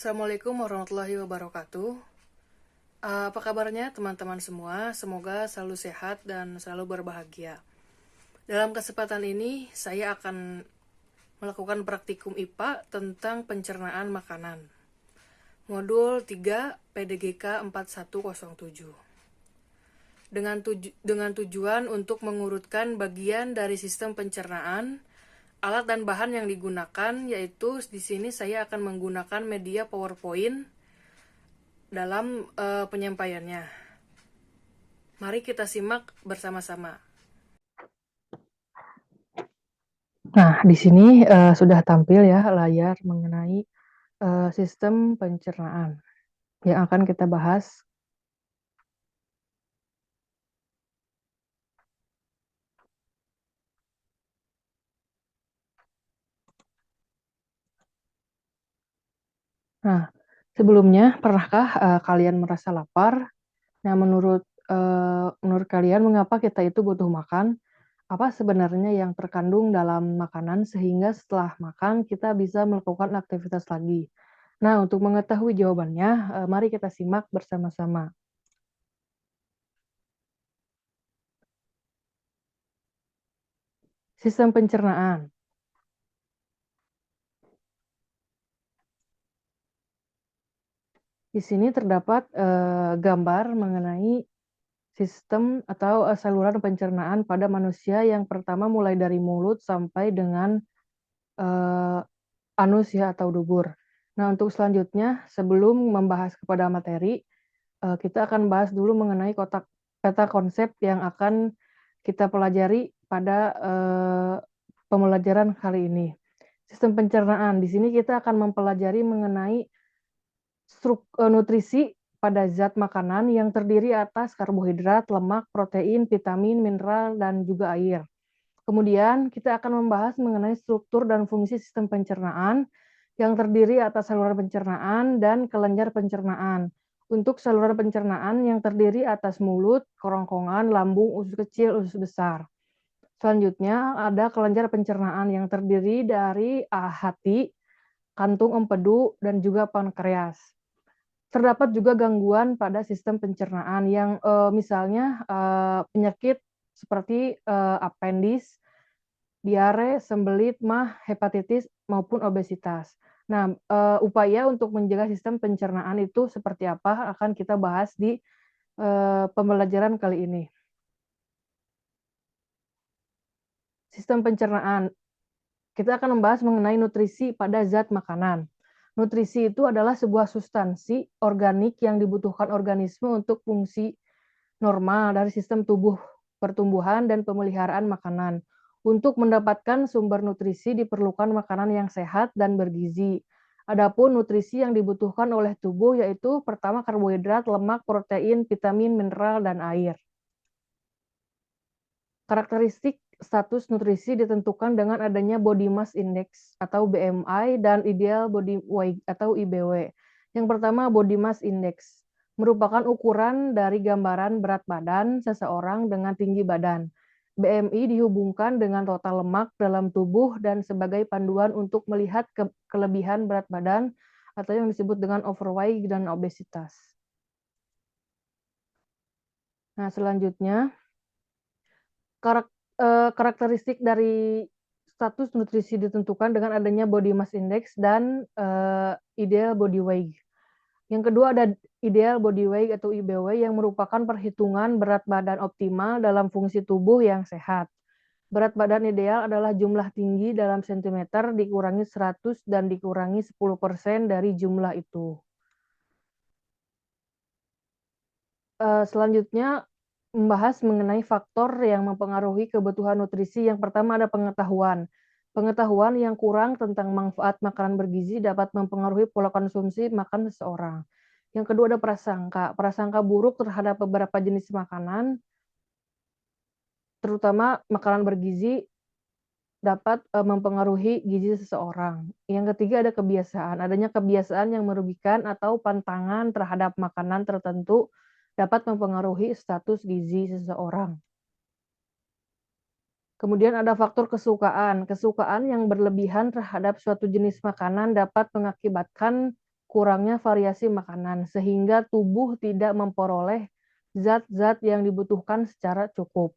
Assalamualaikum warahmatullahi wabarakatuh. Apa kabarnya teman-teman semua? Semoga selalu sehat dan selalu berbahagia. Dalam kesempatan ini, saya akan melakukan praktikum IPA tentang pencernaan makanan. Modul 3 PDGK 4107. Dengan tujuan untuk mengurutkan bagian dari sistem pencernaan, alat dan bahan yang digunakan, yaitu di sini saya akan menggunakan media PowerPoint dalam penyampaiannya. Mari kita simak bersama-sama. Nah, di sini sudah tampil ya layar mengenai sistem pencernaan yang akan kita bahas. Nah, sebelumnya pernahkah kalian merasa lapar? Nah, menurut kalian mengapa kita itu butuh makan? Apa sebenarnya yang terkandung dalam makanan sehingga setelah makan kita bisa melakukan aktivitas lagi? Nah, untuk mengetahui jawabannya, mari kita simak bersama-sama. Sistem pencernaan. Di sini terdapat gambar mengenai sistem atau saluran pencernaan pada manusia yang pertama mulai dari mulut sampai dengan uh, anus ya atau dubur. Nah, untuk selanjutnya sebelum membahas kepada materi, kita akan bahas dulu mengenai peta konsep yang akan kita pelajari pada pembelajaran kali ini. Sistem pencernaan. Di sini kita akan mempelajari mengenai nutrisi pada zat makanan yang terdiri atas karbohidrat, lemak, protein, vitamin, mineral, dan juga air. Kemudian kita akan membahas mengenai struktur dan fungsi sistem pencernaan yang terdiri atas saluran pencernaan dan kelenjar pencernaan. Untuk saluran pencernaan yang terdiri atas mulut, kerongkongan, lambung, usus kecil, usus besar. Selanjutnya ada kelenjar pencernaan yang terdiri dari hati, kantung empedu, dan juga pankreas. Terdapat juga gangguan pada sistem pencernaan yang misalnya penyakit seperti apendis, diare, sembelit, mah, hepatitis, maupun obesitas. Nah, upaya untuk menjaga sistem pencernaan itu seperti apa akan kita bahas di pembelajaran kali ini. Sistem pencernaan. Kita akan membahas mengenai nutrisi pada zat makanan. Nutrisi itu adalah sebuah substansi organik yang dibutuhkan organisme untuk fungsi normal dari sistem tubuh, pertumbuhan, dan pemeliharaan makanan. Untuk mendapatkan sumber nutrisi diperlukan makanan yang sehat dan bergizi. Adapun nutrisi yang dibutuhkan oleh tubuh yaitu pertama karbohidrat, lemak, protein, vitamin, mineral, dan air. Karakteristik status nutrisi ditentukan dengan adanya body mass index atau BMI dan ideal body weight atau IBW. Yang pertama body mass index merupakan ukuran dari gambaran berat badan seseorang dengan tinggi badan. BMI dihubungkan dengan total lemak dalam tubuh dan sebagai panduan untuk melihat kelebihan berat badan atau yang disebut dengan overweight dan obesitas. Nah, selanjutnya karakteristik dari status nutrisi ditentukan dengan adanya body mass index dan ideal body weight. Yang kedua ada ideal body weight atau IBW yang merupakan perhitungan berat badan optimal dalam fungsi tubuh yang sehat. Berat badan ideal adalah jumlah tinggi dalam sentimeter dikurangi 100 dan dikurangi 10% dari jumlah itu. Selanjutnya membahas mengenai faktor yang mempengaruhi kebutuhan nutrisi. Yang pertama ada pengetahuan. Pengetahuan yang kurang tentang manfaat makanan bergizi dapat mempengaruhi pola konsumsi makan seseorang. Yang kedua ada prasangka. Prasangka buruk terhadap beberapa jenis makanan, terutama makanan bergizi, dapat mempengaruhi gizi seseorang. Yang ketiga ada kebiasaan. Adanya kebiasaan yang merugikan atau pantangan terhadap makanan tertentu dapat mempengaruhi status gizi seseorang. Kemudian ada faktor kesukaan. Kesukaan yang berlebihan terhadap suatu jenis makanan dapat mengakibatkan kurangnya variasi makanan, sehingga tubuh tidak memperoleh zat-zat yang dibutuhkan secara cukup.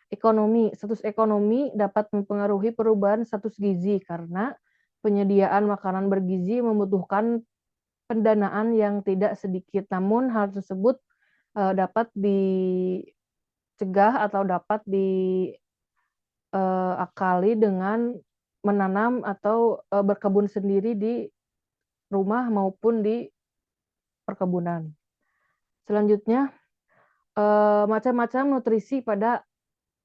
Ekonomi, status ekonomi dapat mempengaruhi perubahan status gizi karena penyediaan makanan bergizi membutuhkan pendanaan yang tidak sedikit. Namun hal tersebut dapat dicegah atau dapat diakali dengan menanam atau berkebun sendiri di rumah maupun di perkebunan. Selanjutnya, macam-macam nutrisi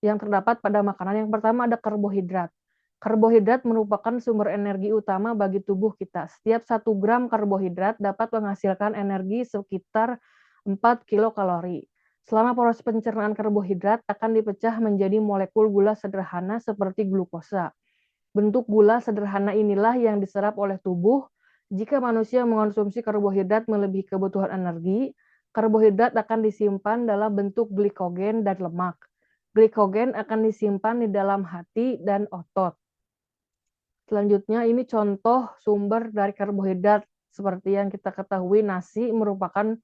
yang terdapat pada makanan. Yang pertama ada karbohidrat. Karbohidrat merupakan sumber energi utama bagi tubuh kita. Setiap 1 gram karbohidrat dapat menghasilkan energi sekitar 4 kilokalori. Selama proses pencernaan karbohidrat akan dipecah menjadi molekul gula sederhana seperti glukosa. Bentuk gula sederhana inilah yang diserap oleh tubuh. Jika manusia mengonsumsi karbohidrat melebihi kebutuhan energi, karbohidrat akan disimpan dalam bentuk glikogen dan lemak. Glikogen akan disimpan di dalam hati dan otot. Selanjutnya ini contoh sumber dari karbohidrat. Seperti yang kita ketahui, nasi merupakan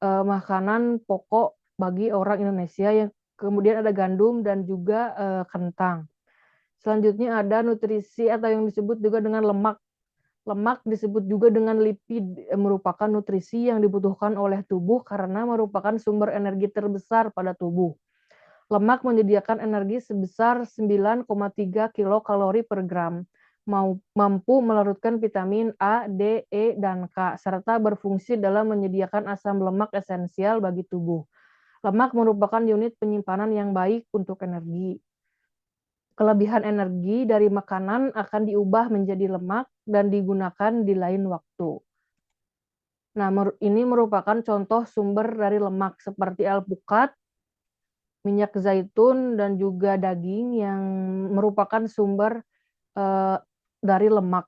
makanan pokok bagi orang Indonesia, yang kemudian ada gandum dan juga kentang. Selanjutnya ada nutrisi atau yang disebut juga dengan lemak. Lemak disebut juga dengan lipid, merupakan nutrisi yang dibutuhkan oleh tubuh karena merupakan sumber energi terbesar pada tubuh. Lemak menyediakan energi sebesar 9,3 kilokalori per gram, mampu melarutkan vitamin A, D, E, dan K, serta berfungsi dalam menyediakan asam lemak esensial bagi tubuh. Lemak merupakan unit penyimpanan yang baik untuk energi. Kelebihan energi dari makanan akan diubah menjadi lemak dan digunakan di lain waktu. Nah, ini merupakan contoh sumber dari lemak seperti alpukat, minyak zaitun, dan juga daging yang merupakan sumber dari lemak.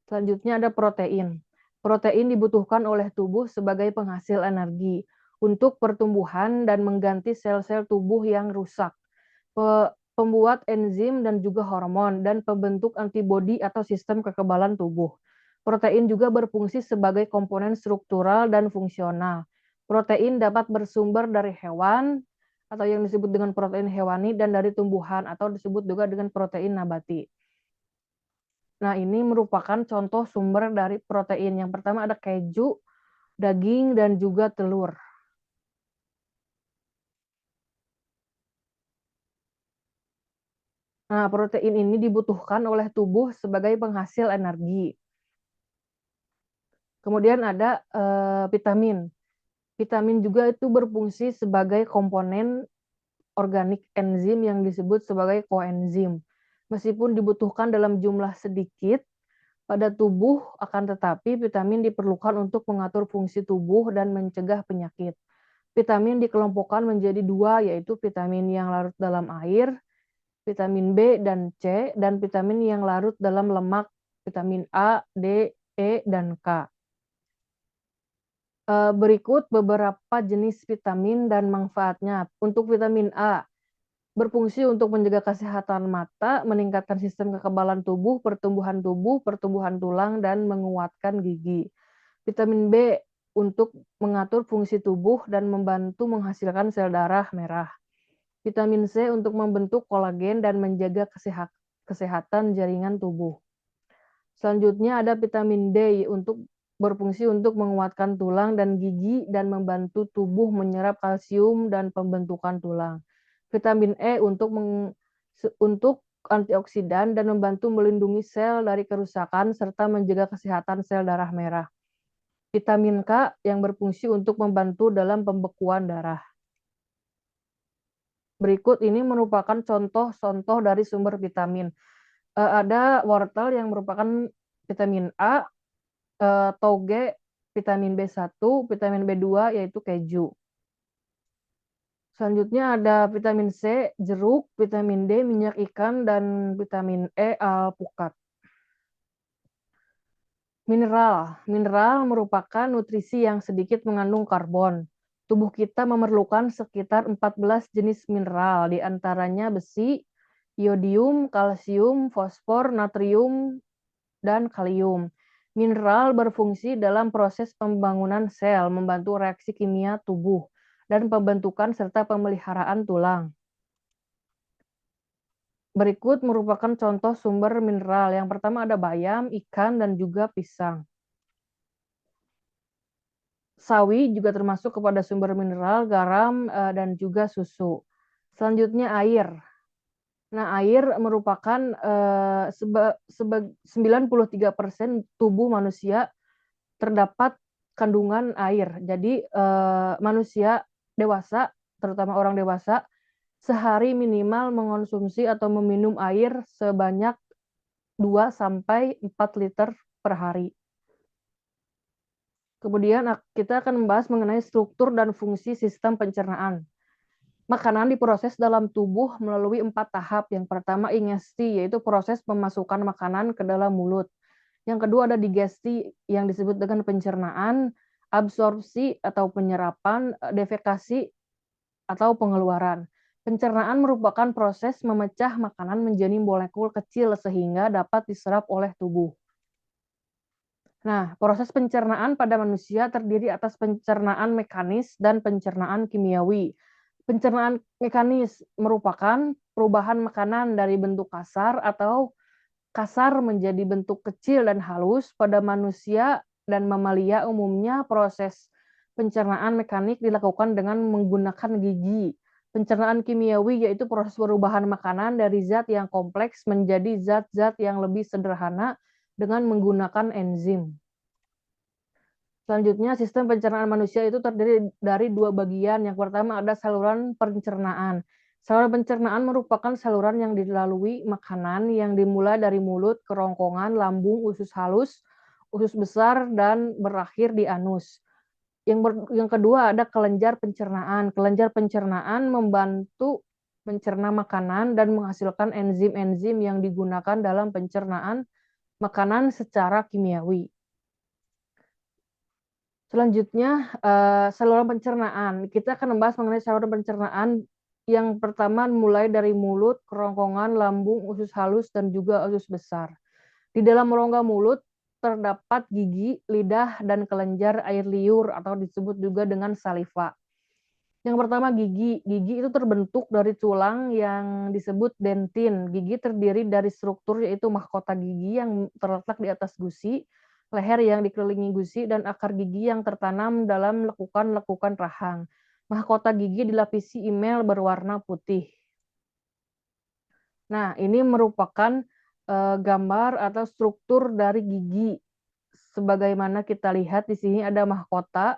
Selanjutnya ada protein. Protein dibutuhkan oleh tubuh sebagai penghasil energi untuk pertumbuhan dan mengganti sel-sel tubuh yang rusak, pembuat enzim dan juga hormon, dan pembentuk antibodi atau sistem kekebalan tubuh. Protein juga berfungsi sebagai komponen struktural dan fungsional. Protein dapat bersumber dari hewan, atau yang disebut dengan protein hewani, dan dari tumbuhan, atau disebut juga dengan protein nabati. Nah, ini merupakan contoh sumber dari protein. Yang pertama ada keju, daging, dan juga telur. Nah, protein ini dibutuhkan oleh tubuh sebagai penghasil energi. Kemudian ada vitamin. Vitamin juga itu berfungsi sebagai komponen organik enzim yang disebut sebagai koenzim. Meskipun dibutuhkan dalam jumlah sedikit pada tubuh, akan tetapi vitamin diperlukan untuk mengatur fungsi tubuh dan mencegah penyakit. Vitamin dikelompokkan menjadi 2, yaitu vitamin yang larut dalam air, vitamin B dan C, dan vitamin yang larut dalam lemak, vitamin A, D, E, dan K. Berikut beberapa jenis vitamin dan manfaatnya. Untuk vitamin A, berfungsi untuk menjaga kesehatan mata, meningkatkan sistem kekebalan tubuh, pertumbuhan tulang, dan menguatkan gigi. Vitamin B untuk mengatur fungsi tubuh dan membantu menghasilkan sel darah merah. Vitamin C untuk membentuk kolagen dan menjaga kesehatan jaringan tubuh. Selanjutnya ada vitamin D untuk berfungsi untuk menguatkan tulang dan gigi dan membantu tubuh menyerap kalsium dan pembentukan tulang. Vitamin E untuk antioksidan dan membantu melindungi sel dari kerusakan serta menjaga kesehatan sel darah merah. Vitamin K yang berfungsi untuk membantu dalam pembekuan darah. Berikut ini merupakan contoh-contoh dari sumber vitamin. Ada wortel yang merupakan vitamin A, toge, vitamin B1, vitamin B2 yaitu keju. Selanjutnya ada vitamin C, jeruk, vitamin D, minyak ikan, dan vitamin E, alpukat. Mineral. Mineral merupakan nutrisi yang sedikit mengandung karbon. Tubuh kita memerlukan sekitar 14 jenis mineral, di antaranya besi, iodium, kalsium, fosfor, natrium, dan kalium. Mineral berfungsi dalam proses pembangunan sel, membantu reaksi kimia tubuh, dan pembentukan serta pemeliharaan tulang. Berikut merupakan contoh sumber mineral. Yang pertama ada bayam, ikan, dan juga pisang. Sawi juga termasuk kepada sumber mineral, garam, dan juga susu. Selanjutnya air. Nah, air merupakan 93% tubuh manusia terdapat kandungan air. Jadi manusia dewasa, terutama orang dewasa, sehari minimal mengonsumsi atau meminum air sebanyak 2 sampai 4 liter per hari. Kemudian kita akan membahas mengenai struktur dan fungsi sistem pencernaan. Makanan diproses dalam tubuh melalui 4 tahap. Yang pertama ingesti, yaitu proses memasukkan makanan ke dalam mulut. Yang kedua ada digesti yang disebut dengan pencernaan, absorpsi atau penyerapan, defekasi atau pengeluaran. Pencernaan merupakan proses memecah makanan menjadi molekul kecil sehingga dapat diserap oleh tubuh. Nah, proses pencernaan pada manusia terdiri atas pencernaan mekanis dan pencernaan kimiawi. Pencernaan mekanis merupakan perubahan makanan dari bentuk kasar atau kasar menjadi bentuk kecil dan halus pada manusia dan mamalia. Umumnya proses pencernaan mekanik dilakukan dengan menggunakan gigi. Pencernaan kimiawi yaitu proses perubahan makanan dari zat yang kompleks menjadi zat-zat yang lebih sederhana dengan menggunakan enzim. Selanjutnya, sistem pencernaan manusia itu terdiri dari 2 bagian. Yang pertama ada saluran pencernaan. Saluran pencernaan merupakan saluran yang dilalui makanan yang dimulai dari mulut, kerongkongan, lambung, usus halus, usus besar, dan berakhir di anus. Yang kedua ada kelenjar pencernaan. Kelenjar pencernaan membantu mencerna makanan dan menghasilkan enzim-enzim yang digunakan dalam pencernaan makanan secara kimiawi. Selanjutnya, saluran pencernaan. Kita akan membahas mengenai saluran pencernaan. Yang pertama mulai dari mulut, kerongkongan, lambung, usus halus, dan juga usus besar. Di dalam rongga mulut terdapat gigi, lidah, dan kelenjar air liur atau disebut juga dengan saliva. Yang pertama gigi. Gigi itu terbentuk dari tulang yang disebut dentin. Gigi terdiri dari struktur yaitu mahkota gigi yang terletak di atas gusi, leher yang dikelilingi gusi, dan akar gigi yang tertanam dalam lekukan-lekukan rahang. Mahkota gigi dilapisi email berwarna putih. Nah, ini merupakan gambar atau struktur dari gigi. Sebagaimana kita lihat di sini ada mahkota,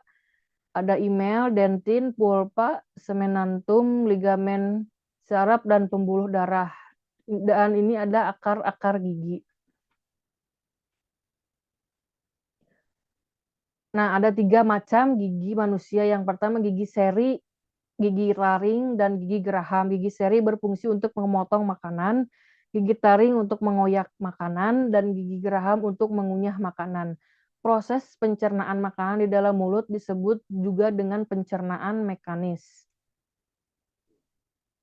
ada email, dentin, pulpa, semenantum, ligamen saraf, dan pembuluh darah. Dan ini ada akar-akar gigi. Nah, ada 3 macam gigi manusia. Yang pertama gigi seri, gigi taring, dan gigi geraham. Gigi seri berfungsi untuk memotong makanan, gigi taring untuk mengoyak makanan, dan gigi geraham untuk mengunyah makanan. Proses pencernaan makanan di dalam mulut disebut juga dengan pencernaan mekanis.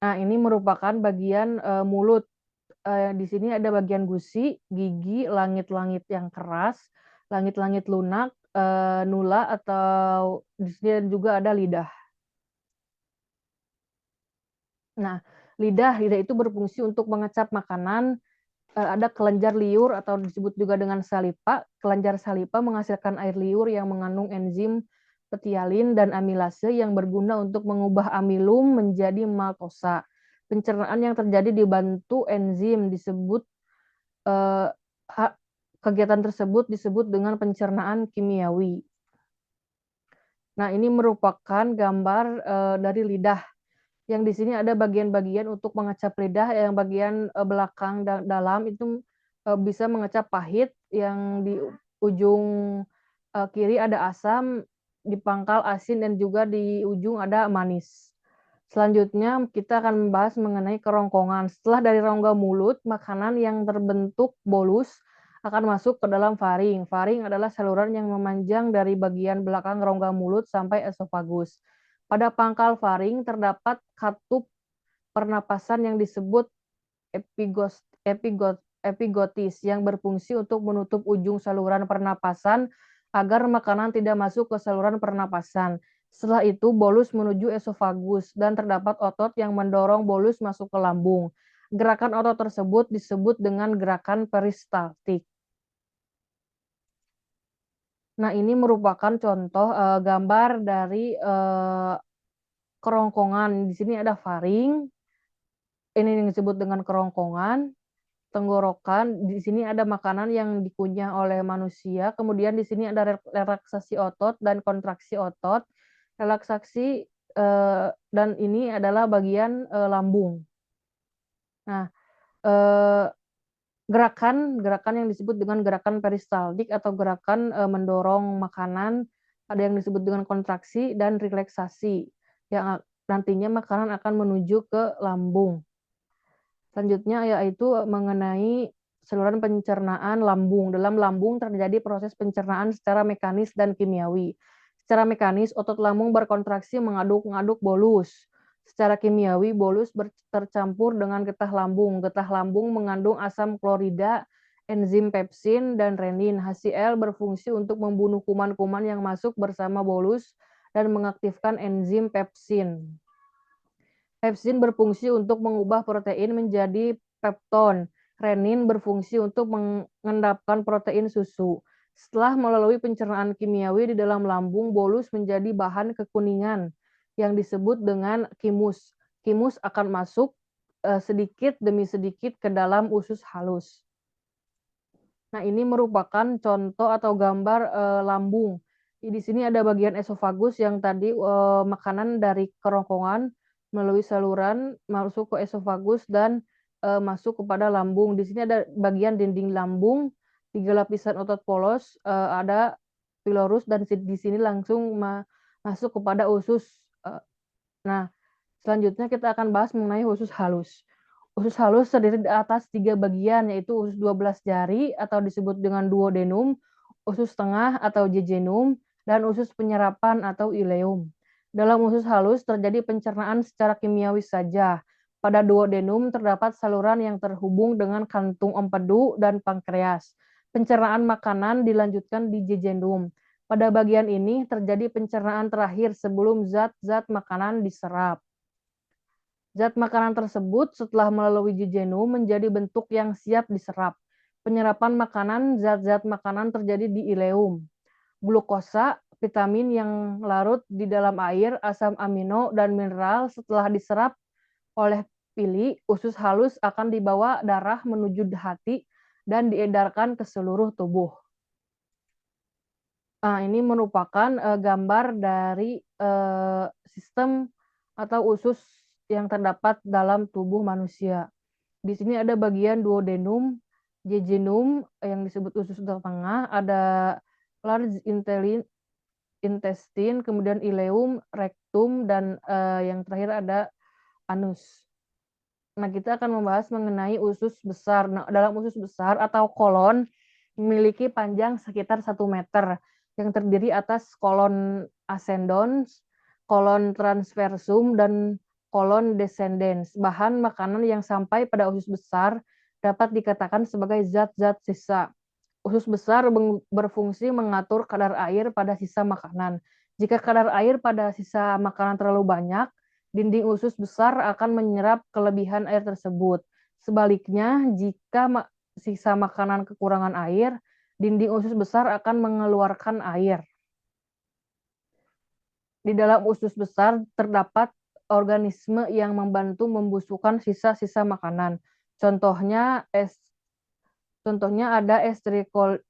Nah, ini merupakan bagian mulut. Di sini ada bagian gusi, gigi, langit-langit yang keras, langit-langit lunak, nula, atau di sini juga ada lidah. Nah, lidah itu berfungsi untuk mengecap makanan. Ada kelenjar liur atau disebut juga dengan salipa. Kelenjar salipa menghasilkan air liur yang mengandung enzim petialin dan amilase yang berguna untuk mengubah amilum menjadi maltosa. Pencernaan yang terjadi dibantu enzim disebut kegiatan tersebut disebut dengan pencernaan kimiawi. Nah, ini merupakan gambar dari lidah. Yang di sini ada bagian-bagian untuk mengecap lidah, yang bagian belakang dan dalam itu bisa mengecap pahit, yang di ujung kiri ada asam, di pangkal asin, dan juga di ujung ada manis. Selanjutnya kita akan membahas mengenai kerongkongan. Setelah dari rongga mulut, makanan yang terbentuk bolus akan masuk ke dalam faring. Faring adalah saluran yang memanjang dari bagian belakang rongga mulut sampai esofagus. Pada pangkal faring terdapat katup pernapasan yang disebut epigotis yang berfungsi untuk menutup ujung saluran pernapasan agar makanan tidak masuk ke saluran pernapasan. Setelah itu bolus menuju esofagus dan terdapat otot yang mendorong bolus masuk ke lambung. Gerakan otot tersebut disebut dengan gerakan peristaltik. Nah, ini merupakan contoh gambar dari kerongkongan. Di sini ada faring, ini yang disebut dengan kerongkongan, tenggorokan. Di sini ada makanan yang dikunyah oleh manusia. Kemudian di sini ada relaksasi otot dan kontraksi otot. Relaksasi dan ini adalah bagian lambung. Nah, gerakan yang disebut dengan gerakan peristaltik atau gerakan mendorong makanan, ada yang disebut dengan kontraksi dan relaksasi, yang nantinya makanan akan menuju ke lambung. Selanjutnya yaitu mengenai saluran pencernaan lambung. Dalam lambung terjadi proses pencernaan secara mekanis dan kimiawi. Secara mekanis, otot lambung berkontraksi mengaduk-ngaduk bolus. Secara kimiawi, bolus tercampur dengan getah lambung. Getah lambung mengandung asam klorida, enzim pepsin, dan renin. HCl berfungsi untuk membunuh kuman-kuman yang masuk bersama bolus dan mengaktifkan enzim pepsin. Pepsin berfungsi untuk mengubah protein menjadi pepton. Renin berfungsi untuk mengendapkan protein susu. Setelah melalui pencernaan kimiawi di dalam lambung, bolus menjadi bahan kekuningan yang disebut dengan kimus. Kimus akan masuk sedikit demi sedikit ke dalam usus halus. Nah, ini merupakan contoh atau gambar lambung. Di sini ada bagian esofagus yang tadi makanan dari kerongkongan melalui saluran masuk ke esofagus dan masuk kepada lambung. Di sini ada bagian dinding lambung, 3 lapisan otot polos, ada pilorus dan di sini langsung masuk kepada usus. Nah, selanjutnya kita akan bahas mengenai usus halus. Usus halus terdiri di atas 3 bagian, yaitu usus 12 jari atau disebut dengan duodenum, usus tengah atau jejunum, dan usus penyerapan atau ileum. Dalam usus halus terjadi pencernaan secara kimiawi saja. Pada duodenum terdapat saluran yang terhubung dengan kantung empedu dan pankreas. Pencernaan makanan dilanjutkan di jejunum. Pada bagian ini terjadi pencernaan terakhir sebelum zat-zat makanan diserap. Zat makanan tersebut setelah melalui jejunum menjadi bentuk yang siap diserap. Penyerapan makanan, zat-zat makanan terjadi di ileum. Glukosa, vitamin yang larut di dalam air, asam amino, dan mineral setelah diserap oleh pili, usus halus akan dibawa darah menuju hati dan diedarkan ke seluruh tubuh. Nah, ini merupakan gambar dari sistem atau usus yang terdapat dalam tubuh manusia. Di sini ada bagian duodenum, jejunum yang disebut usus tengah, ada large intestine, kemudian ileum, rectum, dan yang terakhir ada anus. Nah, kita akan membahas mengenai usus besar. Nah, dalam usus besar atau kolon memiliki panjang sekitar 1 meter yang terdiri atas kolon ascendens, kolon transversum, dan kolon descendens. Bahan makanan yang sampai pada usus besar dapat dikatakan sebagai zat-zat sisa. Usus besar berfungsi mengatur kadar air pada sisa makanan. Jika kadar air pada sisa makanan terlalu banyak, dinding usus besar akan menyerap kelebihan air tersebut. Sebaliknya, jika sisa makanan kekurangan air, dinding usus besar akan mengeluarkan air. Di dalam usus besar terdapat organisme yang membantu membusukkan sisa-sisa makanan. Contohnya ada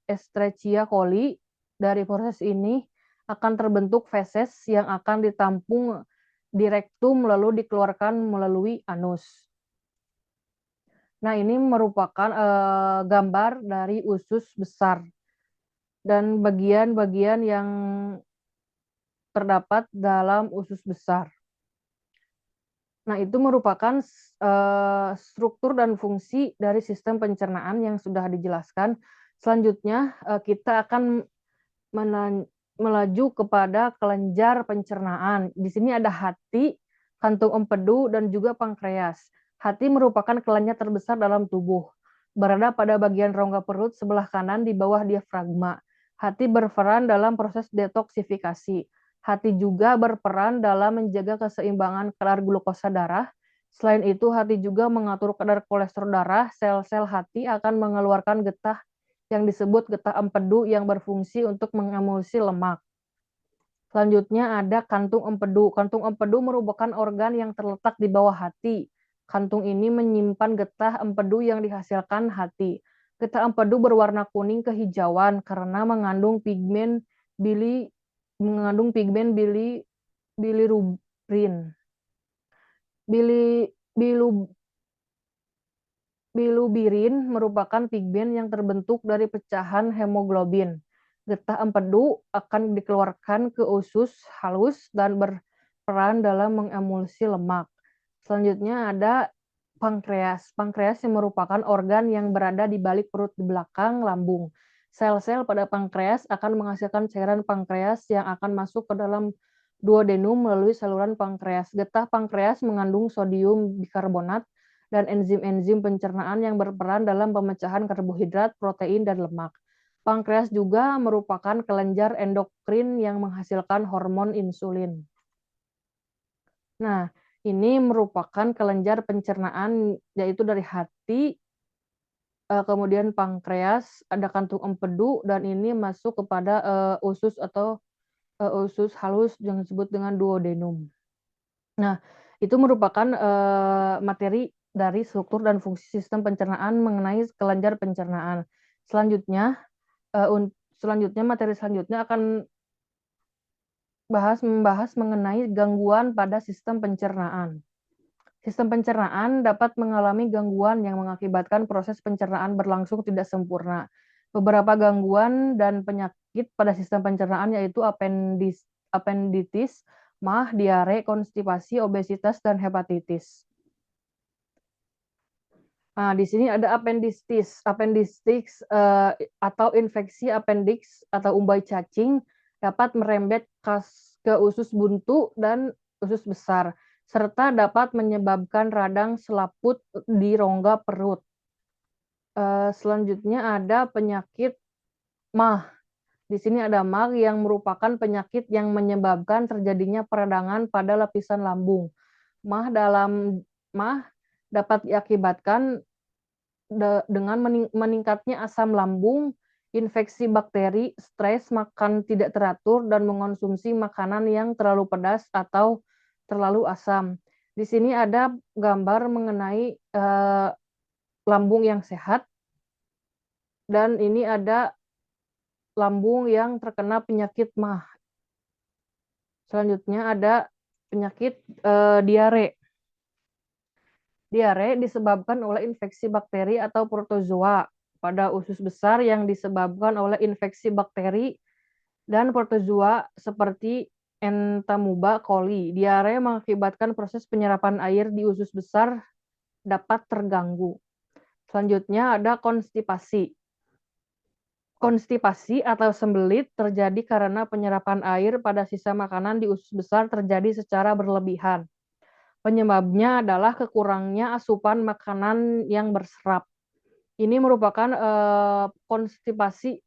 Escherichia coli. Dari proses ini akan terbentuk feses yang akan ditampung di rektum lalu dikeluarkan melalui anus. Nah, ini merupakan gambar dari usus besar dan bagian-bagian yang terdapat dalam usus besar. Nah, itu merupakan struktur dan fungsi dari sistem pencernaan yang sudah dijelaskan. Selanjutnya, kita akan melaju kepada kelenjar pencernaan. Di sini ada hati, kantung empedu, dan juga pankreas. Hati merupakan kelenjar terbesar dalam tubuh. berada pada bagian rongga perut sebelah kanan di bawah diafragma. Hati berperan dalam proses detoksifikasi. Hati juga berperan dalam menjaga keseimbangan kadar glukosa darah. Selain itu, hati juga mengatur kadar kolesterol darah. Sel-sel hati akan mengeluarkan getah yang disebut getah empedu yang berfungsi untuk mengemulsi lemak. Selanjutnya ada kantung empedu. Kantung empedu merupakan organ yang terletak di bawah hati. Kantung ini menyimpan getah empedu yang dihasilkan hati. Getah empedu berwarna kuning kehijauan karena mengandung pigmen bilirubin. Bilubirin merupakan pigmen yang terbentuk dari pecahan hemoglobin. Getah empedu akan dikeluarkan ke usus halus dan berperan dalam mengemulsi lemak. Selanjutnya ada pankreas. Pankreas yang merupakan organ yang berada di balik perut di belakang lambung. Sel-sel pada pankreas akan menghasilkan cairan pankreas yang akan masuk ke dalam duodenum melalui saluran pankreas. Getah pankreas mengandung sodium bikarbonat dan enzim-enzim pencernaan yang berperan dalam pemecahan karbohidrat, protein, dan lemak. Pankreas juga merupakan kelenjar endokrin yang menghasilkan hormon insulin. Nah, ini merupakan kelenjar pencernaan yaitu dari hati, kemudian pankreas, ada kantung empedu, dan ini masuk kepada usus atau usus halus yang disebut dengan duodenum. Nah, itu merupakan materi dari struktur dan fungsi sistem pencernaan mengenai kelenjar pencernaan. Selanjutnya, materi selanjutnya akan membahas mengenai gangguan pada sistem pencernaan. Sistem pencernaan dapat mengalami gangguan yang mengakibatkan proses pencernaan berlangsung tidak sempurna. Beberapa gangguan dan penyakit pada sistem pencernaan yaitu apenditis, MAH, diare, konstipasi, obesitas, dan hepatitis. Nah, di sini ada appendicitis. Appendicitis atau infeksi appendix atau umbai cacing dapat merembet ke usus buntu dan usus besar, serta dapat menyebabkan radang selaput di rongga perut. Selanjutnya ada penyakit MAH. Di sini ada MAH yang merupakan penyakit yang menyebabkan terjadinya peradangan pada lapisan lambung. MAH dapat diakibatkan dengan meningkatnya asam lambung, infeksi bakteri, stres, makan tidak teratur, dan mengonsumsi makanan yang terlalu pedas atau terlalu asam. Di sini ada gambar mengenai lambung yang sehat, dan ini ada lambung yang terkena penyakit MAH. Selanjutnya ada penyakit diare. Diare disebabkan oleh infeksi bakteri atau protozoa pada usus besar yang disebabkan oleh infeksi bakteri dan protozoa seperti Entamuba coli. Diare mengakibatkan proses penyerapan air di usus besar dapat terganggu. Selanjutnya ada konstipasi. Konstipasi atau sembelit terjadi karena penyerapan air pada sisa makanan di usus besar terjadi secara berlebihan. Penyebabnya adalah kekurangnya asupan makanan yang berserat. Ini merupakan konstipasi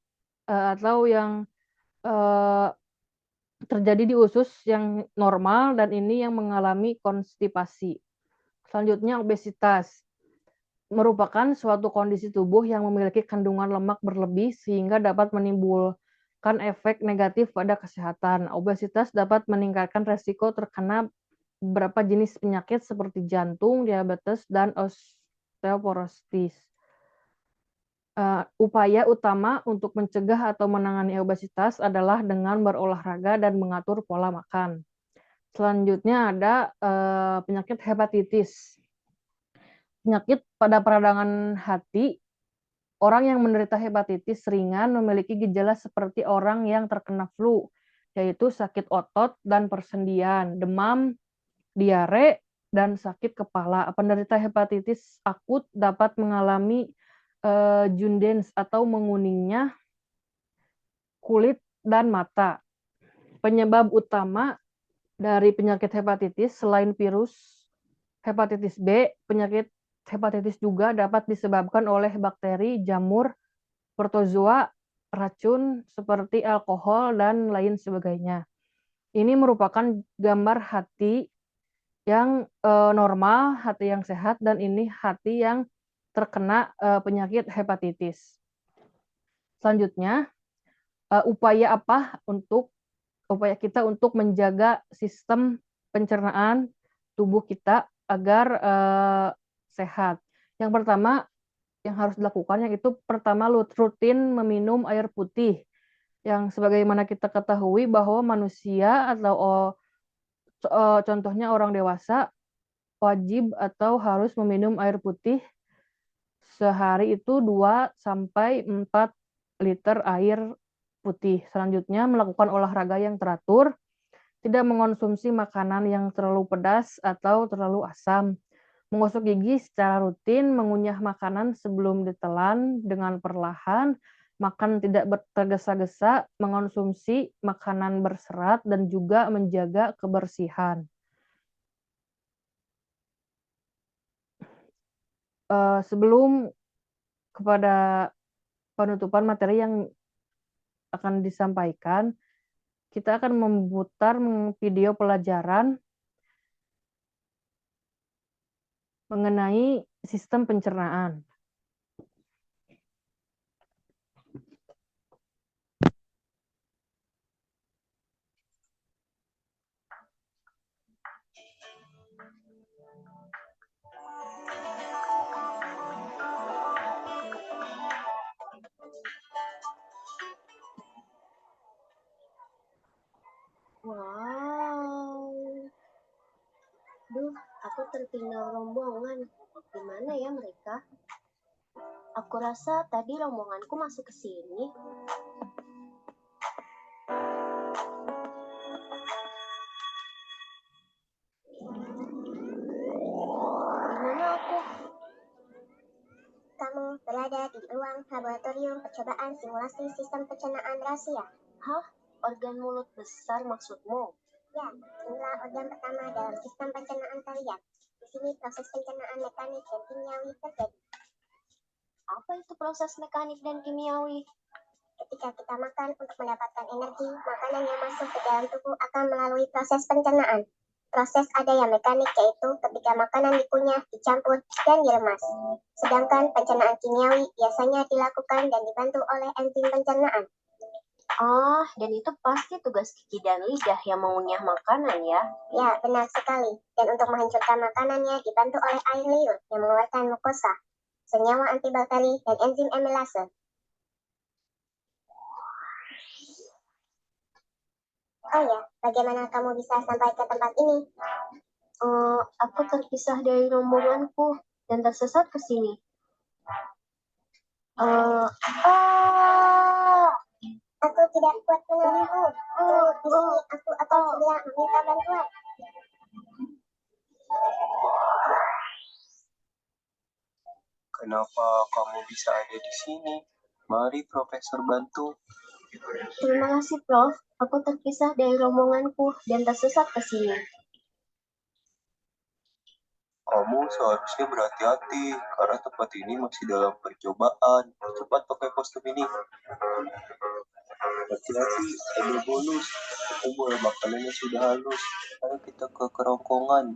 atau yang terjadi di usus yang normal dan ini yang mengalami konstipasi. Selanjutnya obesitas. Merupakan suatu kondisi tubuh yang memiliki kandungan lemak berlebih sehingga dapat menimbulkan efek negatif pada kesehatan. Obesitas dapat meningkatkan resiko terkena beberapa jenis penyakit seperti jantung, diabetes, dan osteoporosis. Upaya utama untuk mencegah atau menangani obesitas adalah dengan berolahraga dan mengatur pola makan. Selanjutnya ada penyakit hepatitis. Penyakit pada peradangan hati. Orang yang menderita hepatitis ringan memiliki gejala seperti orang yang terkena flu, yaitu sakit otot dan persendian, demam, diare, dan sakit kepala. Penderita hepatitis akut dapat mengalami jaundice atau menguningnya kulit dan mata. Penyebab utama dari penyakit hepatitis selain virus hepatitis B, penyakit hepatitis juga dapat disebabkan oleh bakteri, jamur, protozoa, racun seperti alkohol, dan lain sebagainya. Ini merupakan gambar hati yang normal, hati yang sehat, dan ini hati yang terkena penyakit hepatitis. Selanjutnya, upaya kita untuk menjaga sistem pencernaan tubuh kita agar sehat. Yang pertama yang harus dilakukan yaitu pertama rutin meminum air putih. Yang sebagaimana kita ketahui bahwa manusia atau contohnya orang dewasa wajib atau harus meminum air putih sehari itu 2 sampai 4 liter air putih. Selanjutnya melakukan olahraga yang teratur, tidak mengonsumsi makanan yang terlalu pedas atau terlalu asam, menggosok gigi secara rutin, mengunyah makanan sebelum ditelan dengan perlahan, makan tidak tergesa-gesa, mengonsumsi makanan berserat, dan juga menjaga kebersihan. Sebelum kepada penutupan materi yang akan disampaikan, kita akan memutar video pelajaran mengenai sistem pencernaan. Wow. Duh, aku tertinggal rombongan. Di mana ya mereka? Aku rasa tadi rombonganku masuk ke sini. Di mana aku? Kamu berada di ruang laboratorium percobaan simulasi sistem pencernaan rahasia. Hah? Organ mulut besar maksudmu? Ya, inilah organ pertama dalam sistem pencernaan kalian. Di sini proses pencernaan mekanik dan kimiawi terjadi. Apa itu proses mekanik dan kimiawi? Ketika kita makan untuk mendapatkan energi, makanan yang masuk ke dalam tubuh akan melalui proses pencernaan. Proses ada yang mekanik yaitu ketika makanan dikunyah, dicampur, dan diremas. Sedangkan pencernaan kimiawi biasanya dilakukan dan dibantu oleh enzim pencernaan. Ah, dan itu pasti tugas gigi dan lidah yang mengunyah makanan ya? Ya, benar sekali. Dan untuk menghancurkan makanannya dibantu oleh air liur yang mengeluarkan mukosa, senyawa antibakteri, dan enzim amilase. Oh ya, bagaimana kamu bisa sampai ke tempat ini? Aku terpisah dari rombonganku dan tersesat ke sini. Aku tidak kuat menunggu. Tunggu di sini, aku akan segera meminta bantuan. Kenapa kamu bisa ada di sini? Mari Profesor bantu. Terima kasih, Prof. Aku terpisah dari rombonganku dan tersesat ke sini. Kamu seharusnya berhati-hati karena tempat ini masih dalam percobaan. Cepat pakai kostum ini. Hati-hati, ada bonus. Kita buat makanannya sudah halus. Ayo kita ke kerongkongan.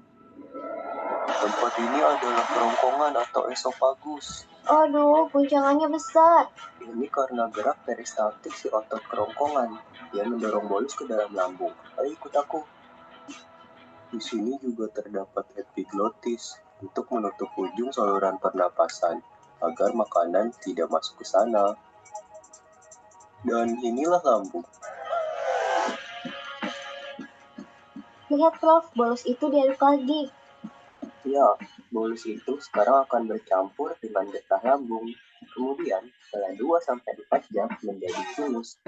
Tempat ini adalah kerongkongan atau esofagus. Aduh, guncangannya besar. Ini karena gerak peristaltik si otot kerongkongan. Dia mendorong bolus ke dalam lambung. Ayo ikut aku. Di sini juga terdapat epiglotis untuk menutup ujung saluran pernapasan agar makanan tidak masuk ke sana. Dan inilah lambung. Lihat, Prof. Bolus itu diaduk lagi. Ya, bolus itu sekarang akan bercampur dengan getah lambung. Kemudian, setelah 2-4 jam menjadi sinus.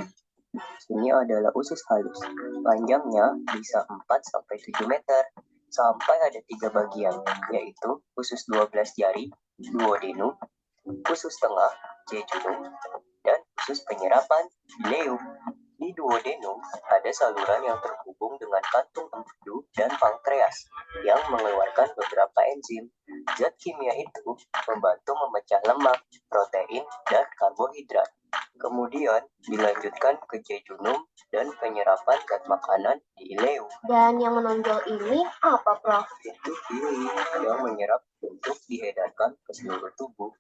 Ini adalah usus halus. Panjangnya bisa 4-7 meter. Sampai ada 3 bagian, yaitu usus 12 jari, duodenum, usus tengah, jejunum, dan usus penyerapan, ileum. Di duodenum ada saluran yang terhubung dengan kantung empedu dan pankreas yang mengeluarkan beberapa enzim. Zat kimia itu membantu memecah lemak, protein, dan karbohidrat. Kemudian dilanjutkan ke jejunum dan penyerapan zat makanan di ileum. Dan yang menonjol ini apa, Prof? Itu kiri yang menyerap untuk diedarkan ke seluruh tubuh.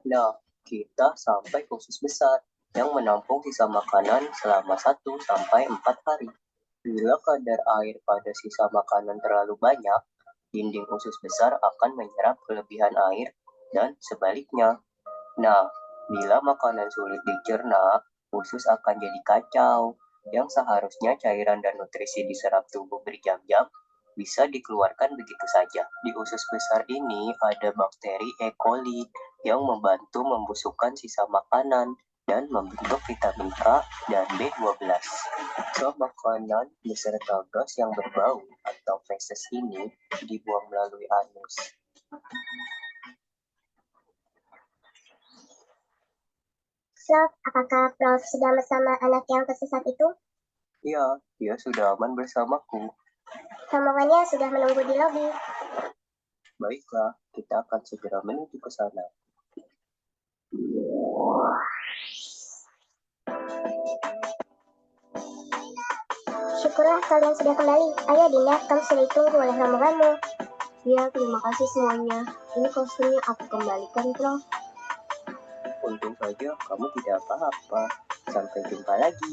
Nah, kita sampai ke usus besar yang menampung sisa makanan selama 1-4 hari. Bila kadar air pada sisa makanan terlalu banyak, dinding usus besar akan menyerap kelebihan air dan sebaliknya. Nah, bila makanan sulit dicerna, usus akan jadi kacau, yang seharusnya cairan dan nutrisi diserap tubuh berjam-jam bisa dikeluarkan begitu saja. Di usus besar ini ada bakteri E. coli yang membantu membusukkan sisa makanan dan membentuk vitamin K dan B12. Sisa makanan beserta gas yang berbau atau feses ini dibuang melalui anus. Prof, apakah Prof sudah bersama anak yang tersesat itu? Ya, dia sudah aman bersamaku. Rombongannya sudah menunggu di lobi. Baiklah, kita akan segera menuju ke sana. Syukurlah kalian sudah kembali. Ayo Dinda, kamu sudah ditunggu oleh rombonganmu. Ya, terima kasih semuanya. Ini kostumnya aku kembalikan, Prof. Untung saja kamu tidak apa-apa. Sampai jumpa lagi.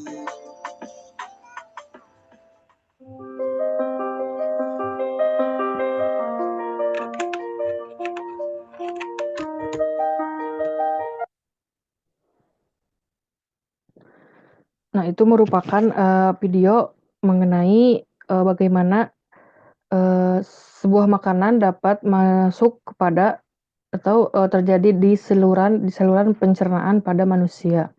Nah, itu merupakan video mengenai bagaimana sebuah makanan dapat masuk kepada atau terjadi di saluran pencernaan pada manusia.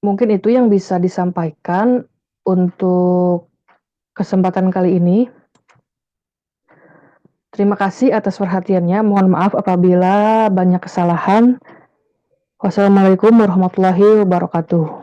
Mungkin itu yang bisa disampaikan untuk kesempatan kali ini. Terima kasih atas perhatiannya. Mohon maaf apabila banyak kesalahan. Wassalamualaikum warahmatullahi wabarakatuh.